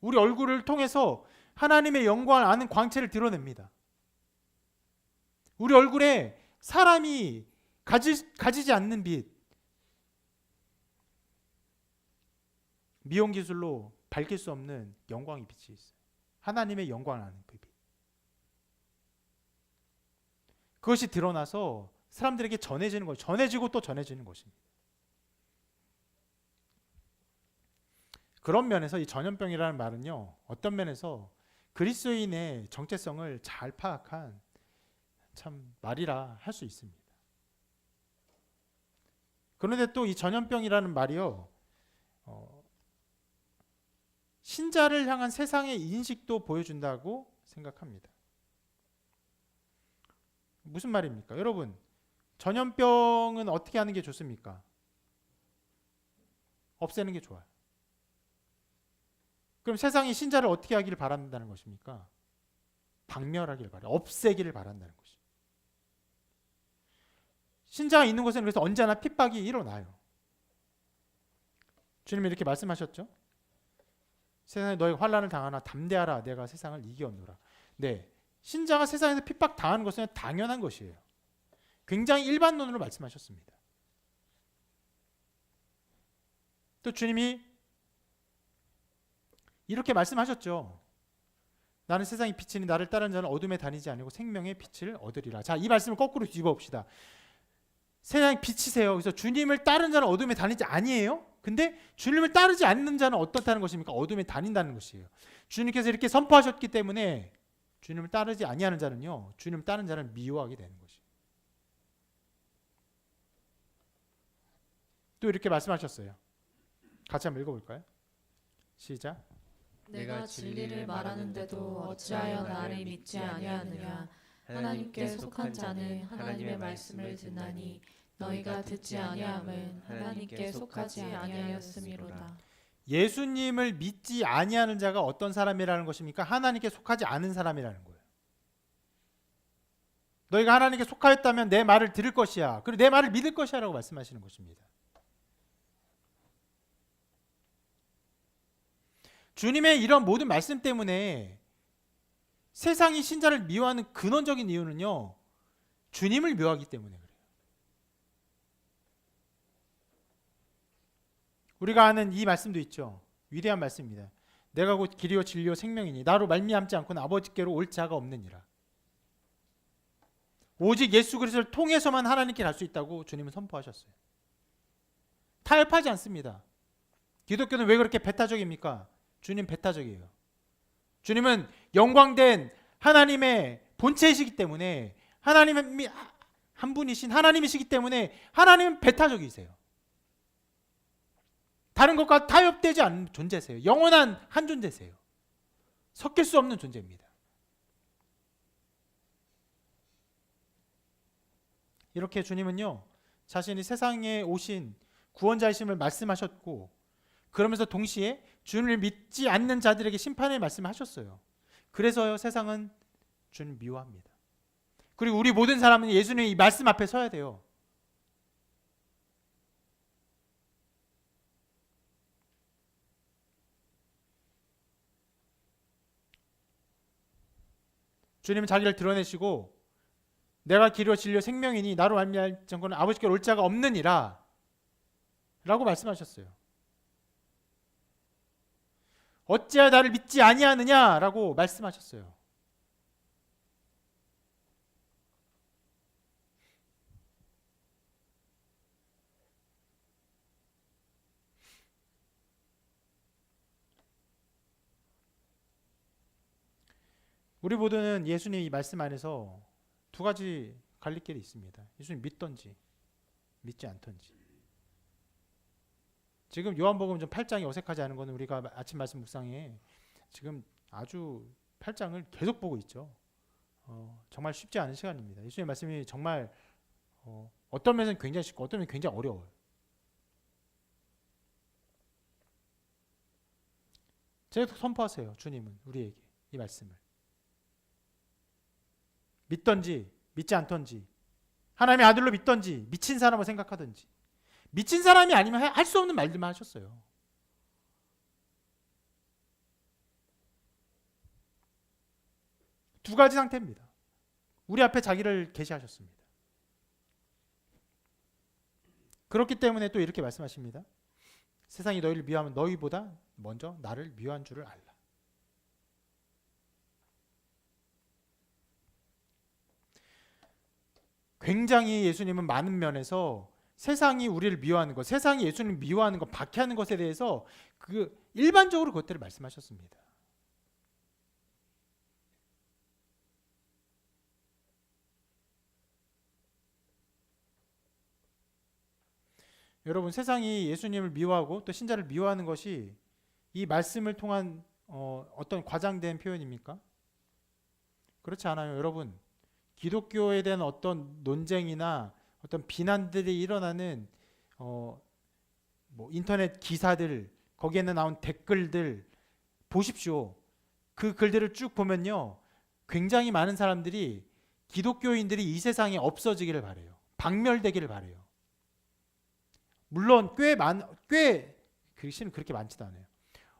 우리 얼굴을 통해서 하나님의 영광을 아는 광채를 드러냅니다. 우리 얼굴에 사람이 가지지 않는 빛, 미용 기술로 밝힐 수 없는 영광의 빛이 있어요. 하나님의 영광을 아는 그 빛. 그것이 드러나서 사람들에게 전해지는 거예요. 전해지고 또 전해지는 것입니다. 그런 면에서 이 전염병이라는 말은요, 어떤 면에서 그리스도인의 정체성을 잘 파악한 참 말이라 할 수 있습니다. 그런데 또 이 전염병이라는 말이요, 신자를 향한 세상의 인식도 보여준다고 생각합니다. 무슨 말입니까? 여러분, 전염병은 어떻게 하는 게 좋습니까? 없애는 게 좋아요. 그럼 세상이 신자를 어떻게 하기를 바란다는 것입니까? 박멸하기를 바라요. 없애기를 바란다는 것이죠. 신자가 있는 곳에는 그래서 언제나 핍박이 일어나요. 주님이 이렇게 말씀하셨죠. 세상에 너희 환난을 당하나 담대하라. 내가 세상을 이기었노라. 네, 신자가 세상에서 핍박 당하는 것은 당연한 것이에요. 굉장히 일반론으로 말씀하셨습니다. 또 주님이 이렇게 말씀하셨죠. 나는 세상의 빛이니 나를 따르는 자는 어둠에 다니지 아니고 생명의 빛을 얻으리라. 자, 이 말씀을 거꾸로 뒤집어 봅시다. 세상의 빛이세요. 그래서 주님을 따르는 자는 어둠에 다니지 아니에요. 근데 주님을 따르지 않는 자는 어떻다는 것입니까? 어둠에 다닌다는 것이에요. 주님께서 이렇게 선포하셨기 때문에 주님을 따르지 아니하는 자는요, 주님을 따르는 자를 미워하게 되는 것이에요. 또 이렇게 말씀하셨어요. 같이 한번 읽어볼까요? 시작. 내가 진리를 말하는데도 어찌하여 나를 믿지 아니하느냐. 하나님께 속한 자는 하나님의 말씀을 듣나니 너희가 듣지 아니함은 하나님께 속하지 아니하였음이로다. 예수님을 믿지 아니하는 자가 어떤 사람이라는 것입니까? 하나님께 속하지 않은 사람이라는 거예요. 너희가 하나님께 속하였다면 내 말을 들을 것이야. 그리고 내 말을 믿을 것이야 라고 말씀하시는 것입니다. 주님의 이런 모든 말씀 때문에 세상이 신자를 미워하는 근원적인 이유는요, 주님을 미워하기 때문에 그래요. 우리가 아는 이 말씀도 있죠. 위대한 말씀입니다. 내가 곧 길이요 진리요 생명이니 나로 말미암지 않고는 아버지께로 올 자가 없느니라. 오직 예수 그리스도를 통해서만 하나님께 갈 수 있다고 주님은 선포하셨어요. 타협하지 않습니다. 기독교는 왜 그렇게 배타적입니까? 주님 배타적이에요. 주님은 영광된 하나님의 본체이시기 때문에, 하나님이 한 분이신 하나님이시기 때문에 하나님은 배타적이세요. 다른 것과 타협되지 않는 존재세요. 영원한 한 존재세요. 섞일 수 없는 존재입니다. 이렇게 주님은요, 자신이 세상에 오신 구원자이심을 말씀하셨고, 그러면서 동시에 주님을 믿지 않는 자들에게 심판의 말씀을 하셨어요. 그래서요, 세상은 주님을 미워합니다. 그리고 우리 모든 사람은 예수님의 이 말씀 앞에 서야 돼요. 주님은 자기를 드러내시고 내가 길이요 진리요 생명이니 나로 말미암지 않고는 아버지께로 올 자가 없느니라 라고 말씀하셨어요. 어찌하여 나를 믿지 아니하느냐라고 말씀하셨어요. 우리 모두는 예수님 이 말씀 안에서 두 가지 갈림길이 있습니다. 예수님 믿던지 믿지 않던지. 지금 요한복음 좀 8장이 어색하지 않은 것은 우리가 아침 말씀 묵상에 지금 아주 8장을 계속 보고 있죠. 정말 쉽지 않은 시간입니다. 예수님의 말씀이 정말 어떤 면에서는 굉장히 쉽고 어떤 면에서는 굉장히 어려워요. 제가 선포하세요. 주님은 우리에게 이 말씀을. 믿던지 믿지 않던지, 하나님의 아들로 믿던지 미친 사람을 생각하든지, 미친 사람이 아니면 할 수 없는 말들만 하셨어요. 두 가지 상태입니다. 우리 앞에 자기를 계시하셨습니다. 그렇기 때문에 또 이렇게 말씀하십니다. 세상이 너희를 미워하면 너희보다 먼저 나를 미워한 줄을 알라. 굉장히 예수님은 많은 면에서 세상이 우리를 미워하는 것, 세상이 예수님을 미워하는 것, 박해하는 것에 대해서 일반적으로 그것들을 말씀하셨습니다. 여러분, 세상이 예수님을 미워하고 또 신자를 미워하는 것이 이 말씀을 통한 어떤 과장된 표현입니까? 그렇지 않아요. 여러분, 기독교에 대한 어떤 논쟁이나 어떤 비난들이 일어나는 인터넷 기사들, 거기에는 나온 댓글들 보십시오. 그 글들을 쭉 보면요, 굉장히 많은 사람들이 기독교인들이 이 세상에 없어지기를 바래요. 박멸되기를 바래요. 물론 글씨는 그렇게 많지도 않아요.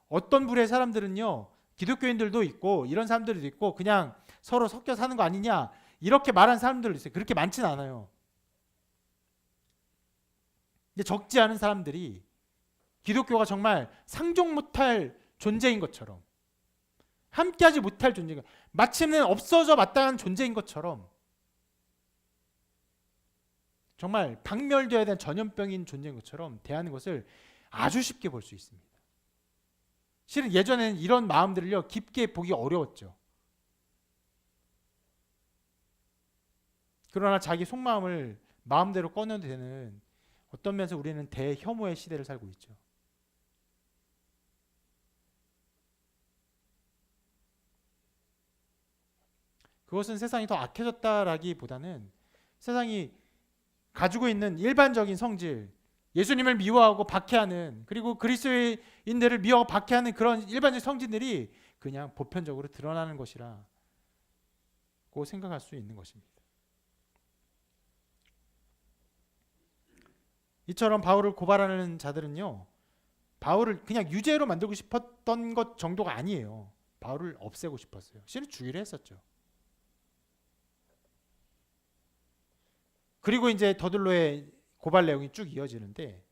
어떤 부류의 사람들은요, 기독교인들도 있고 이런 사람들도 있고 그냥 서로 섞여 사는 거 아니냐 이렇게 말하는 사람들도 있어요. 그렇게 많지는 않아요. 근데 적지 않은 사람들이 기독교가 정말 상종 못할 존재인 것처럼, 함께하지 못할 존재가 마침내 없어져 마땅한 존재인 것처럼, 정말 박멸되어야 되는 전염병인 존재인 것처럼 대하는 것을 아주 쉽게 볼 수 있습니다. 실은 예전에는 이런 마음들을요, 깊게 보기 어려웠죠. 그러나 자기 속마음을 마음대로 꺼내도 되는 어떤 면에서 우리는 대혐오의 시대를 살고 있죠. 그것은 세상이 더 악해졌다라기보다는 세상이 가지고 있는 일반적인 성질, 예수님을 미워하고 박해하는, 그리고 그리스도인들을 미워하고 박해하는 그런 일반적인 성질들이 그냥 보편적으로 드러나는 것이라고 생각할 수 있는 것입니다. 이처럼 바울을 고발하는 자들은요, 바울을 그냥 유죄로 만들고 싶었던 것 정도가 아니에요. 바울을 없애고 싶었어요. 실은 죽이려 했었죠. 그리고 이제 더들로의 고발 내용이 쭉 이어지는데,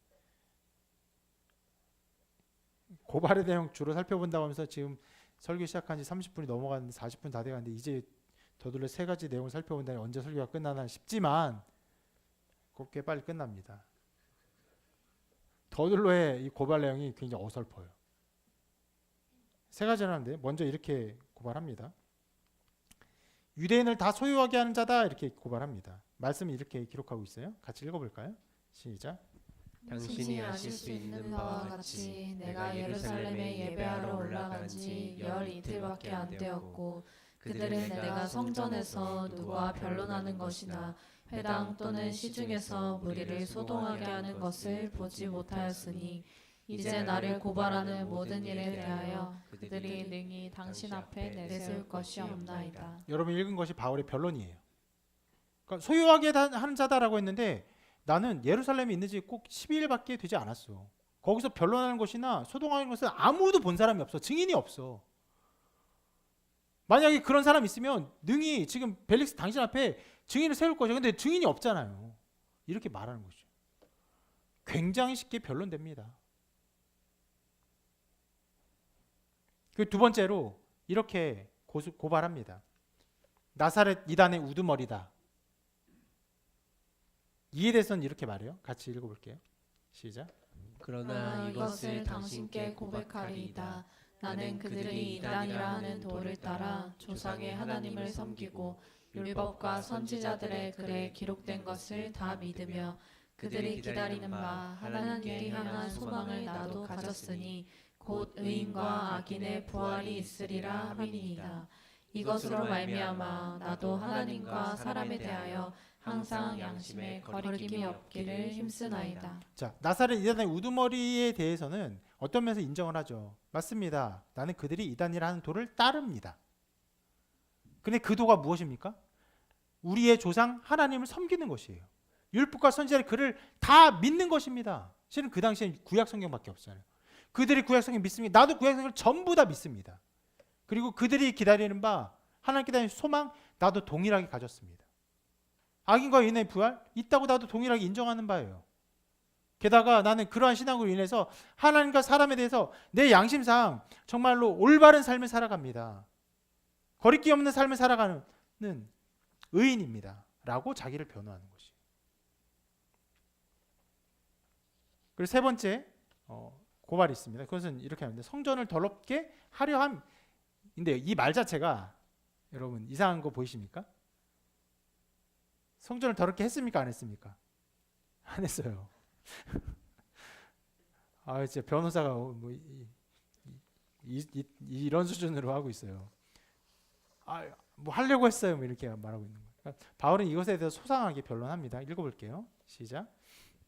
고발의 내용 주로 살펴본다고 하면서 지금 설교 시작한 지 30분이 넘어갔는데 40분 다 돼가는데 이제 더들로 세 가지 내용을 살펴본다니 언제 설교가 끝나나 싶지만 꽤 빨리 끝납니다. 더들로의 이 고발 내용이 굉장히 어설퍼요. 세 가지를 하는데 먼저 이렇게 고발합니다. 유대인을 다 소유하게 하는 자다, 이렇게 고발합니다. 말씀이 이렇게 기록하고 있어요. 같이 읽어볼까요? 시작. 당신이 아실 수 있는 바와 같이 내가 예루살렘에 예배하러 올라간 지 열 이틀밖에 안 되었고 그들은 내가 성전에서 누구와 변론하는 것이나 회당 또는 시중에서 무리를 소동하게 하는 것을 보지 못하였으니 이제 나를 고발하는 모든 일에 대하여 그들이 능히 당신 앞에 내세울 것이 없나이다. 여러분 읽은 것이 바울의 변론이에요. 그러니까 소유하게 하는 자다라고 했는데 나는 예루살렘에 있는 지 꼭 12일밖에 되지 않았어. 거기서 변론하는 것이나 소동하는 것은 아무도 본 사람이 없어. 증인이 없어. 만약에 그런 사람 있으면 능히 지금 벨릭스 당신 앞에 증인을 세울 것이야. 근데 증인이 없잖아요. 이렇게 말하는 거죠. 굉장히 쉽게 변론됩니다. 그 두 번째로 이렇게 고발합니다. 나사렛 이단의 우두머리다. 이에 대해서는 이렇게 말해요. 같이 읽어볼게요. 시작. 그러나 이것을 당신께 고백하리이다. 나는 그들이 이단이라 하는 도를 따라 조상의 하나님을 섬기고 율법과 선지자들의 글에 기록된 것을 다 믿으며 그들이 기다리는 바 하나님께 향한 소망을 나도 가졌으니 곧 의인과 악인의 부활이 있으리라 함이니이다. 이것으로 말미암아 나도 하나님과 사람에 대하여 항상 양심에 거리낌이 없기를 힘쓰나이다. 자, 나사렛 이단의 우두머리에 대해서는 어떤 면에서 인정을 하죠. 맞습니다. 나는 그들이 이단이라는 도를 따릅니다. 근데 그 도가 무엇입니까? 우리의 조상 하나님을 섬기는 것이에요. 율법과 선지자의 글을 다 믿는 것입니다. 실은 그 당시엔 구약 성경밖에 없잖아요. 그들이 구약 성경 믿습니다. 나도 구약 성경을 전부 다 믿습니다. 그리고 그들이 기다리는 바 하나님께 대한 소망 나도 동일하게 가졌습니다. 악인과 의인의 부활 있다고 나도 동일하게 인정하는 바예요. 게다가 나는 그러한 신앙으로 인해서 하나님과 사람에 대해서 내 양심상 정말로 올바른 삶을 살아갑니다. 거리낌 없는 삶을 살아가는 의인입니다. 라고 자기를 변호하는 것이에요. 그리고 세 번째 고발이 있습니다. 그것은 이렇게 하는데 성전을 더럽게 하려 함인데 이 말 자체가 여러분 이상한 거 보이십니까? 성전을 더럽게 했습니까? 안 했습니까? 안 했어요. 아 진짜 변호사가 뭐 이런 수준으로 하고 있어요. 뭐 하려고 했어요. 뭐 이렇게 말하고 있는 거예요. 그러니까 바울은 이것에 대해서 소상하게 변론합니다. 읽어볼게요. 시작.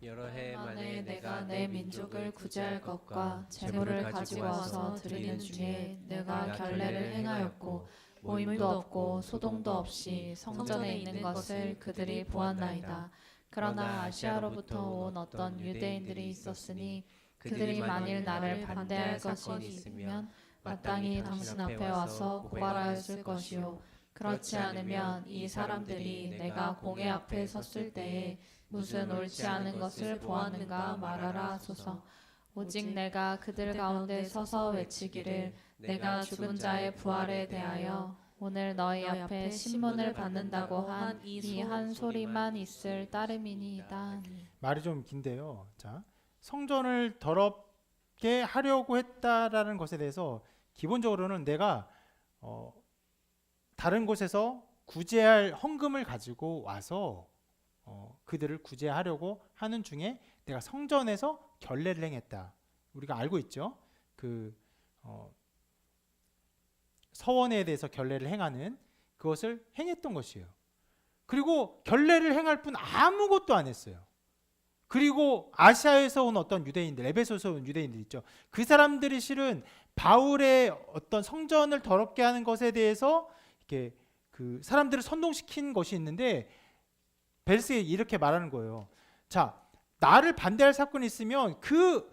여러 해 만에 내가 내 민족을 구제할 것과 재물을 가지고 와서 드리는 중에 내가 결례를 행하였고 모임도 없고 소동도 없이 성전에 있는 것을 그들이 보았나이다. 그러나 아시아로부터 온 어떤 유대인들이 있었으니 그들이 만일 나를 반대할 것이 있으면 마땅히 당신 앞에 와서 고발하였을 것이요 그렇지 않으면 이 사람들이 내가 공회 앞에 섰을 때에 무슨 옳지 않은 것을 보았는가 말하라 하소서. 오직 내가 그들 가운데 서서 외치기를 내가 죽은 자의 부활에 대하여 오늘 너희 앞에 신문을 받는다고 한 이 한 소리만 있을 따름이니이다. 말이 좀 긴데요. 자, 성전을 더럽게 하려고 했다라는 것에 대해서 기본적으로는 내가 다른 곳에서 구제할 헌금을 가지고 와서 그들을 구제하려고 하는 중에 내가 성전에서 결례를 행했다. 우리가 알고 있죠. 그 서원에 대해서 결례를 행하는 그것을 행했던 것이에요. 그리고 결례를 행할 뿐 아무것도 안 했어요. 그리고 아시아에서 온 어떤 유대인들, 에베소에서 온 유대인들 있죠. 그 사람들이 실은 바울의 어떤 성전을 더럽게 하는 것에 대해서 이렇게 그 사람들을 선동시킨 것이 있는데 벨스에 이렇게 말하는 거예요. 자, 나를 반대할 사건이 있으면 그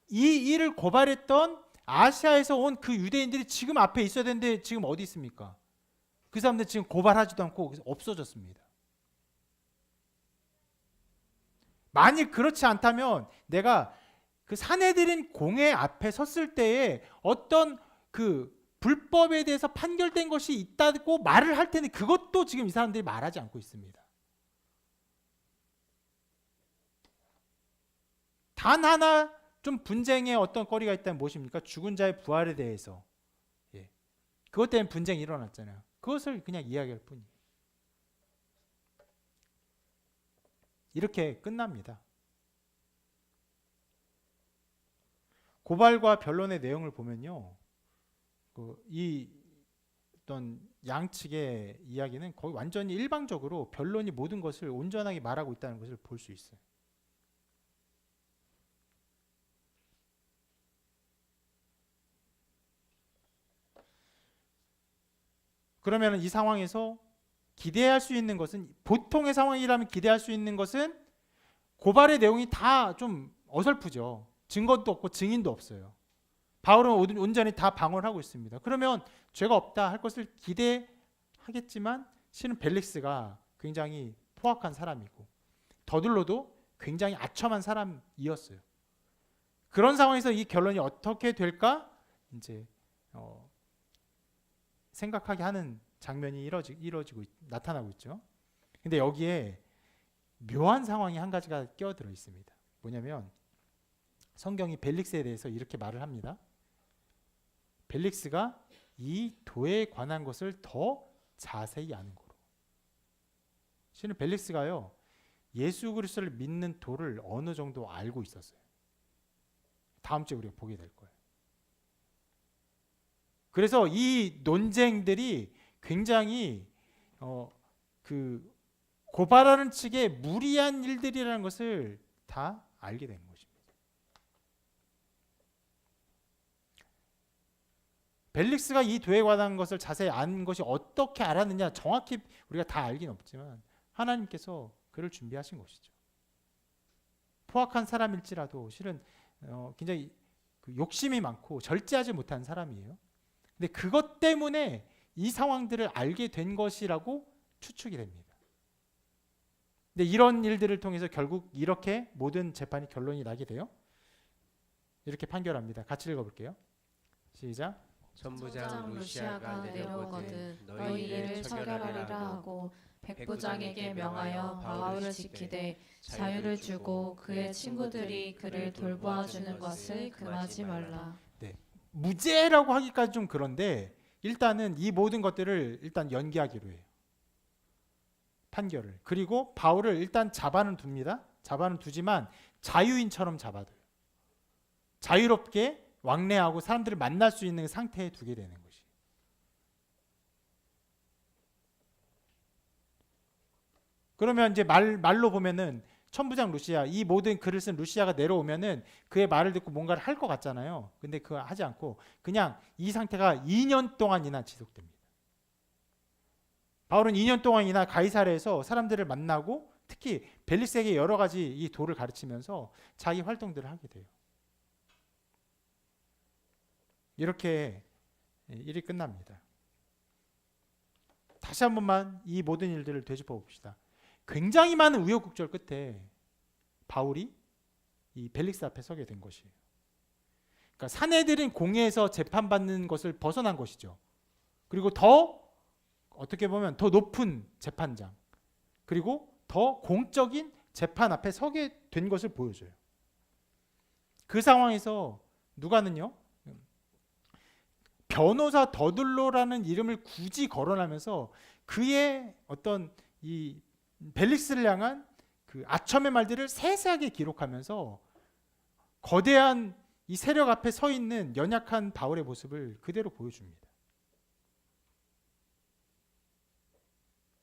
이 일을 고발했던 아시아에서 온 그 유대인들이 지금 앞에 있어야 되는데 지금 어디 있습니까? 그 사람들 지금 고발하지도 않고 없어졌습니다. 만일 그렇지 않다면 내가 그 사내들인 공회 앞에 섰을 때에 어떤 그 불법에 대해서 판결된 것이 있다고 말을 할 텐데 그것도 지금 이 사람들이 말하지 않고 있습니다. 단 하나 좀 분쟁의 어떤 거리가 있다면 무엇입니까? 죽은 자의 부활에 대해서. 예. 그것 때문에 분쟁이 일어났잖아요. 그것을 그냥 이야기할 뿐이에요. 이렇게 끝납니다. 고발과 변론의 내용을 보면요, 이 어떤 양측의 이야기는 거의 완전히 일방적으로 변론이 모든 것을 온전하게 말하고 있다는 것을 볼 수 있어요. 그러면 이 상황에서 기대할 수 있는 것은, 보통의 상황이라면 기대할 수 있는 것은 고발의 내용이 다 좀 어설프죠. 증거도 없고 증인도 없어요. 바울은 온전히 다 방어를 하고 있습니다. 그러면 죄가 없다 할 것을 기대하겠지만 실은 벨릭스가 굉장히 포악한 사람이고 더들로도 굉장히 아첨한 사람이었어요. 그런 상황에서 이 결론이 어떻게 될까 이제 생각하게 하는 장면이 이루어지고 나타나고 있죠. 근데 여기에 묘한 상황이 한 가지가 끼어들어 있습니다. 뭐냐면 성경이 벨릭스에 대해서 이렇게 말을 합니다. 벨릭스가 이 도에 관한 것을 더 자세히 아는 거로. 실은 벨릭스가요, 예수 그리스도를 믿는 도를 어느 정도 알고 있었어요. 다음 주에 우리가 보게 될 거예요. 그래서 이 논쟁들이 굉장히 그 고발하는 측의 무리한 일들이라는 것을 다 알게 된 것입니다. 벨릭스가 이 도에 관한 것을 자세히 아는 것이 어떻게 알았느냐 정확히 우리가 다 알기는 없지만 하나님께서 그를 준비하신 것이죠. 포악한 사람일지라도 실은 굉장히 그 욕심이 많고 절제하지 못한 사람이에요. 근데 그것 때문에 이 상황들을 알게 된 것이라고 추측이 됩니다. 근데 이런 일들을 통해서 결국 이렇게 모든 재판이 결론이 나게 돼요. 이렇게 판결합니다. 같이 읽어볼게요. 시작. 천부장 루시아가 루시아가 내려오거든 내려오거든 너희 일을 처결하리라 하고 백부장에게 명하여 바울을 지키되 자유를 주고 그의 친구들이 그를 돌보아주는 것을 금하지 말라. 무죄라고 하기까지 좀 그런데 일단은 이 모든 것들을 일단 연기하기로 해요. 판결을. 그리고 바울을 일단 잡아는 둡니다. 잡아는 두지만 자유인처럼 잡아둬요. 자유롭게 왕래하고 사람들을 만날 수 있는 상태에 두게 되는 것이. 그러면 이제 말로 보면은 천부장 루시아, 이 모든 글을 쓴 루시아가 내려오면은 그의 말을 듣고 뭔가를 할 것 같잖아요. 근데 그거 하지 않고 그냥 이 상태가 2년 동안이나 지속됩니다. 바울은 2년 동안이나 가이사랴에서 사람들을 만나고 특히 벨릭스에게 여러 가지 이 도를 가르치면서 자기 활동들을 하게 돼요. 이렇게 일이 끝납니다. 다시 한 번만 이 모든 일들을 되짚어 봅시다. 굉장히 많은 우여곡절 끝에 바울이 이 벨릭스 앞에 서게 된 것이에요. 그러니까 사내들인 공회에서 재판받는 것을 벗어난 것이죠. 그리고 더 어떻게 보면 더 높은 재판장 그리고 더 공적인 재판 앞에 서게 된 것을 보여줘요. 그 상황에서 누가는요, 변호사 더들로라는 이름을 굳이 거론하면서 그의 어떤 이 벨릭스를 향한 그 아첨의 말들을 세세하게 기록하면서 거대한 이 세력 앞에 서 있는 연약한 바울의 모습을 그대로 보여줍니다.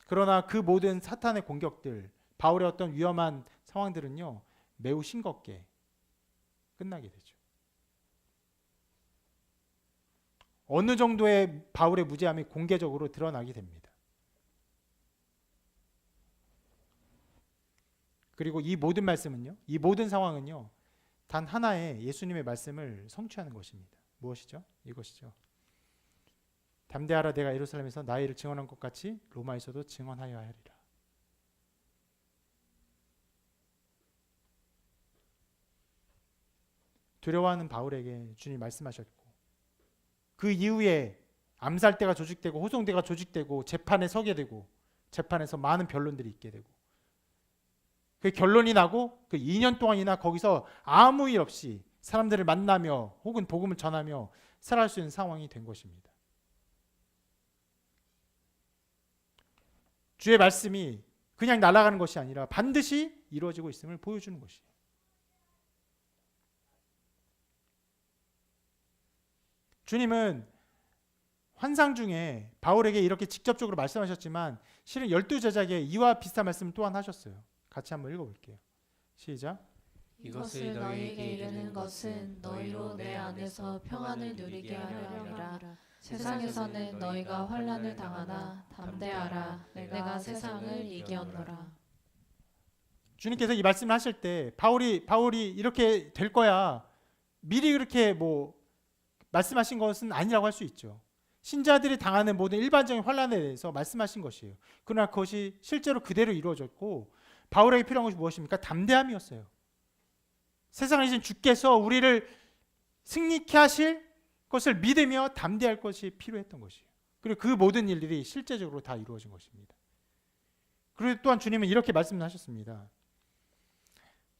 그러나 그 모든 사탄의 공격들, 바울의 어떤 위험한 상황들은요, 매우 싱겁게 끝나게 되죠. 어느 정도의 바울의 무죄함이 공개적으로 드러나게 됩니다. 그리고 이 모든 말씀은요, 이 모든 상황은요, 단 하나의 예수님의 말씀을 성취하는 것입니다. 무엇이죠? 이것이죠. 담대하라, 내가 예루살렘에서 나의 일을 증언한 것 같이 로마에서도 증언하여야 하리라. 두려워하는 바울에게 주님이 말씀하셨고, 그 이후에 암살대가 조직되고 호송대가 조직되고 재판에 서게 되고 재판에서 많은 변론들이 있게 되고, 그 결론이 나고 그 2년 동안이나 거기서 아무 일 없이 사람들을 만나며 혹은 복음을 전하며 살아갈 수 있는 상황이 된 것입니다. 주의 말씀이 그냥 날아가는 것이 아니라 반드시 이루어지고 있음을 보여주는 것이에요. 주님은 환상 중에 바울에게 이렇게 직접적으로 말씀하셨지만 실은 12제자에게 이와 비슷한 말씀을 또한 하셨어요. 같이 한번 읽어볼게요. 시작. 이것을 너희에게 이르는 것은 너희로 내 안에서 평안을 누리게 하려 함이라. 세상에서는 너희가 환난을 당하나 담대하라. 내가 세상을 이기었노라. 주님께서 이 말씀을 하실 때 바울이 이렇게 될 거야 미리 그렇게 말씀하신 것은 아니라고 할 수 있죠. 신자들이 당하는 모든 일반적인 환난에 대해서 말씀하신 것이에요. 그러나 그것이 실제로 그대로 이루어졌고, 바울에게 필요한 것이 무엇입니까? 담대함이었어요. 세상에 계신 주께서 우리를 승리케 하실 것을 믿으며 담대할 것이 필요했던 것이에요. 그리고 그 모든 일들이 실제적으로 다 이루어진 것입니다. 그리고 또한 주님은 이렇게 말씀하셨습니다.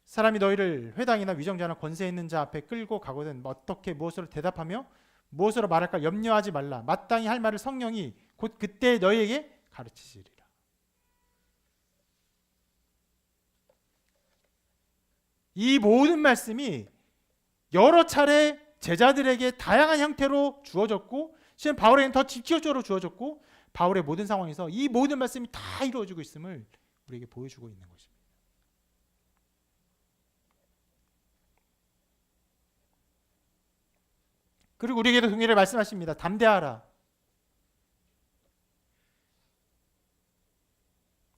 사람이 너희를 회당이나 위정자나 권세 있는 자 앞에 끌고 가거든 어떻게 무엇으로 대답하며 무엇으로 말할까 염려하지 말라. 마땅히 할 말을 성령이 곧 그때 너희에게 가르치시리라. 이 모든 말씀이 여러 차례 제자들에게 다양한 형태로 주어졌고, 실은 바울에게는 더 직접적으로 주어졌고, 바울의 모든 상황에서 이 모든 말씀이 다 이루어지고 있음을 우리에게 보여주고 있는 것입니다. 그리고 우리에게도 동일하게 말씀하십니다. 담대하라.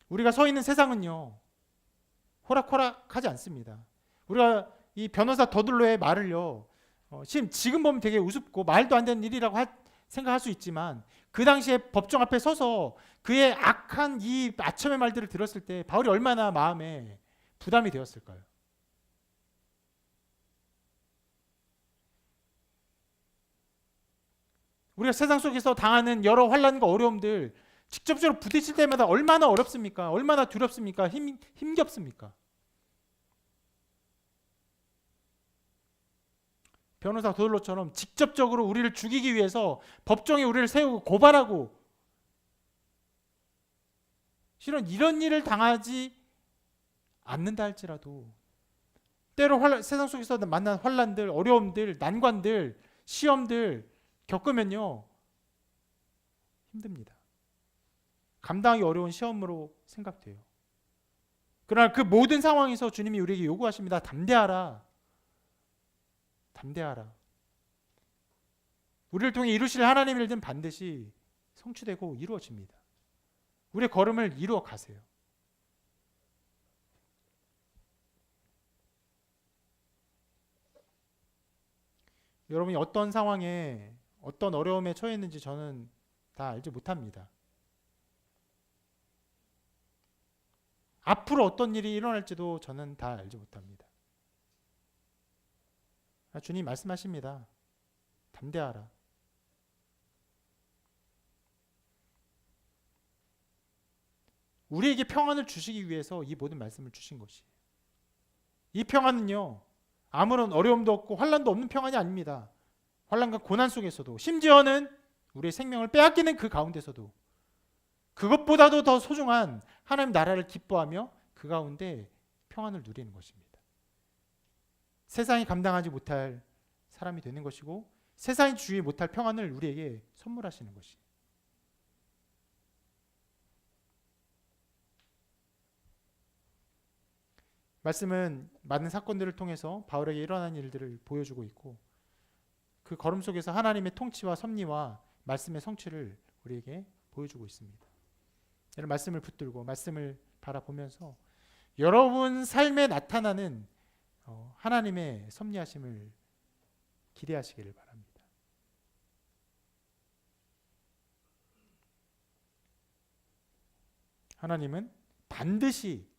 우리가 서 있는 세상은요, 호락호락하지 않습니다. 우리가 이 변호사 더들로의 말을요, 지금 보면 되게 우습고 말도 안 되는 일이라고 생각할 수 있지만, 그 당시에 법정 앞에 서서 그의 악한 이 아첨의 말들을 들었을 때 바울이 얼마나 마음에 부담이 되었을까요? 우리가 세상 속에서 당하는 여러 환난과 어려움들 직접적으로 부딪힐 때마다 얼마나 어렵습니까? 얼마나 두렵습니까? 힘겹습니까? 변호사 도들로처럼 직접적으로 우리를 죽이기 위해서 법정에 우리를 세우고 고발하고, 실은 이런 일을 당하지 않는다 할지라도 때로 세상 속에서 만난 환난들, 어려움들, 난관들, 시험들 겪으면요 힘듭니다. 감당하기 어려운 시험으로 생각돼요. 그러나 그 모든 상황에서 주님이 우리에게 요구하십니다. 담대하라. 담대하라. 우리를 통해 이루실 하나님의 일은 반드시 성취되고 이루어집니다. 우리의 걸음을 이루어 가세요. 여러분이 어떤 상황에 어떤 어려움에 처해 있는지 저는 다 알지 못합니다. 앞으로 어떤 일이 일어날지도 저는 다 알지 못합니다. 주님 말씀하십니다. 담대하라. 우리에게 평안을 주시기 위해서 이 모든 말씀을 주신 것이에요. 이 평안은요, 아무런 어려움도 없고 환난도 없는 평안이 아닙니다. 환난과 고난 속에서도, 심지어는 우리의 생명을 빼앗기는 그 가운데서도 그것보다도 더 소중한 하나님 나라를 기뻐하며 그 가운데 평안을 누리는 것입니다. 세상이 감당하지 못할 사람이 되는 것이고, 세상이 주의 못할 평안을 우리에게 선물하시는 것이에요. 말씀은 많은 사건들을 통해서 바울에게 일어난 일들을 보여주고 있고, 그 걸음 속에서 하나님의 통치와 섭리와 말씀의 성취를 우리에게 보여주고 있습니다. 이런 말씀을 붙들고 말씀을 바라보면서 여러분 삶에 나타나는 하나님의 섭리하심을 기대하시기를 바랍니다. 하나님은 반드시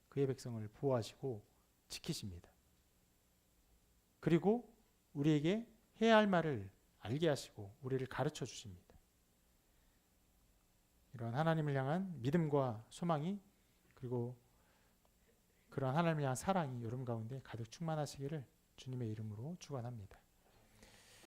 그의 백성을 보호하시고 지키십니다. 그리고 우리에게 해야 할 말을 알게 하시고 우리를 가르쳐 주십니다. 이런 하나님을 향한 믿음과 소망이 그리고 그런 하나님을 향한 사랑이 여러분 가운데 가득 충만하시기를 주님의 이름으로 축원합니다.